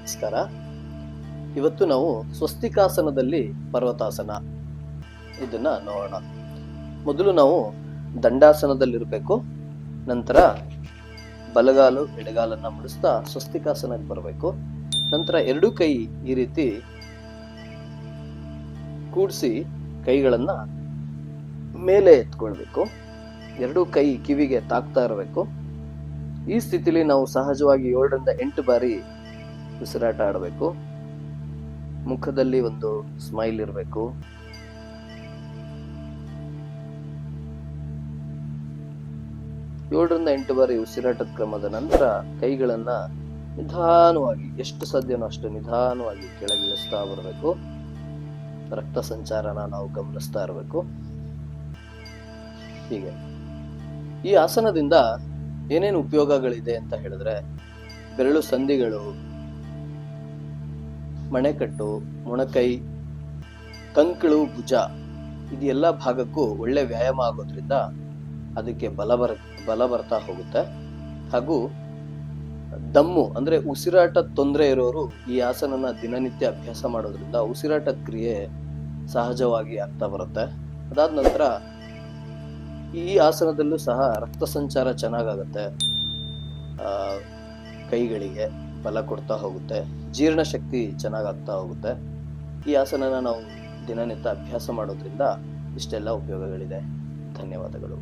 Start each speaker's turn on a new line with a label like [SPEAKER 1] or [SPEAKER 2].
[SPEAKER 1] ನಮಸ್ಕಾರ. ಇವತ್ತು ನಾವು ಸ್ವಸ್ತಿಕಾಸನದಲ್ಲಿ ಪರ್ವತಾಸನ ಇದನ್ನ ನೋಡೋಣ. ಮೊದಲು ನಾವು ದಂಡಾಸನದಲ್ಲಿರಬೇಕು. ನಂತರ ಬಲಗಾಲು ಎಡಗಾಲನ್ನ ಮಡಿಸ್ತಾ ಸ್ವಸ್ತಿಕಾಸನಕ್ಕೆ ಬರಬೇಕು. ನಂತರ ಎರಡೂ ಕೈ ಈ ರೀತಿ ಕೂಡಿಸಿ ಕೈಗಳನ್ನ ಮೇಲೆ ಎತ್ಕೊಳ್ಬೇಕು. ಎರಡೂ ಕೈ ಕಿವಿಗೆ ತಾಕ್ತಾ ಇರಬೇಕು. ಈ ಸ್ಥಿತಿಲಿ ನಾವು ಸಹಜವಾಗಿ 7 ರಿಂದ 8 ಬಾರಿ ಉಸಿರಾಟ ಆಡಬೇಕು. ಮುಖದಲ್ಲಿ ಒಂದು ಸ್ಮೈಲ್ ಇರಬೇಕು. ಏಳರಿಂದ 8 ಬಾರಿ ಉಸಿರಾಟದ ಕ್ರಮದ ನಂತರ ಕೈಗಳನ್ನ ನಿಧಾನವಾಗಿ, ಎಷ್ಟು ಸಾಧ್ಯನೋ ಅಷ್ಟು ನಿಧಾನವಾಗಿ ಕೆಳಗಿಳಿಸ್ತಾ ಬರಬೇಕು. ರಕ್ತ ಸಂಚಾರನ ನಾವು ಗಮನಿಸ್ತಾ ಇರಬೇಕು. ಹೀಗೆ ಈ ಆಸನದಿಂದ ಏನೇನು ಉಪಯೋಗಗಳಿದೆ ಅಂತ ಹೇಳಿದ್ರೆ, ಬೆರಳು ಸಂಧಿಗಳು, ಮಣೆಕಟ್ಟು, ಮೊಣಕೈ, ಕಂಕಳು, ಭುಜ ಇದೆಲ್ಲ ಭಾಗಕ್ಕೂ ಒಳ್ಳೆ ವ್ಯಾಯಾಮ ಆಗೋದ್ರಿಂದ ಅದಕ್ಕೆ ಬಲ ಬರ್ತಾ ಹೋಗುತ್ತೆ. ಹಾಗೂ ದಮ್ಮು ಅಂದ್ರೆ ಉಸಿರಾಟ ತೊಂದರೆ ಇರೋರು ಈ ಆಸನನ ದಿನನಿತ್ಯ ಅಭ್ಯಾಸ ಮಾಡೋದ್ರಿಂದ ಉಸಿರಾಟದ ಕ್ರಿಯೆ ಸಹಜವಾಗಿ ಆಗ್ತಾ ಬರುತ್ತೆ. ಅದಾದ ನಂತರ ಈ ಆಸನದಲ್ಲೂ ಸಹ ರಕ್ತ ಸಂಚಾರ ಚೆನ್ನಾಗಾಗತ್ತೆ. ಕೈಗಳಿಗೆ ಬಲ ಕೊಡ್ತಾ ಹೋಗುತ್ತೆ. ಜೀರ್ಣಶಕ್ತಿ ಚೆನ್ನಾಗಾಗ್ತಾ ಹೋಗುತ್ತೆ. ಈ ಆಸನನ ನಾವು ದಿನನಿತ್ಯ ಅಭ್ಯಾಸ ಮಾಡೋದ್ರಿಂದ ಇಷ್ಟೆಲ್ಲ ಉಪಯೋಗಗಳಿದೆ. ಧನ್ಯವಾದಗಳು.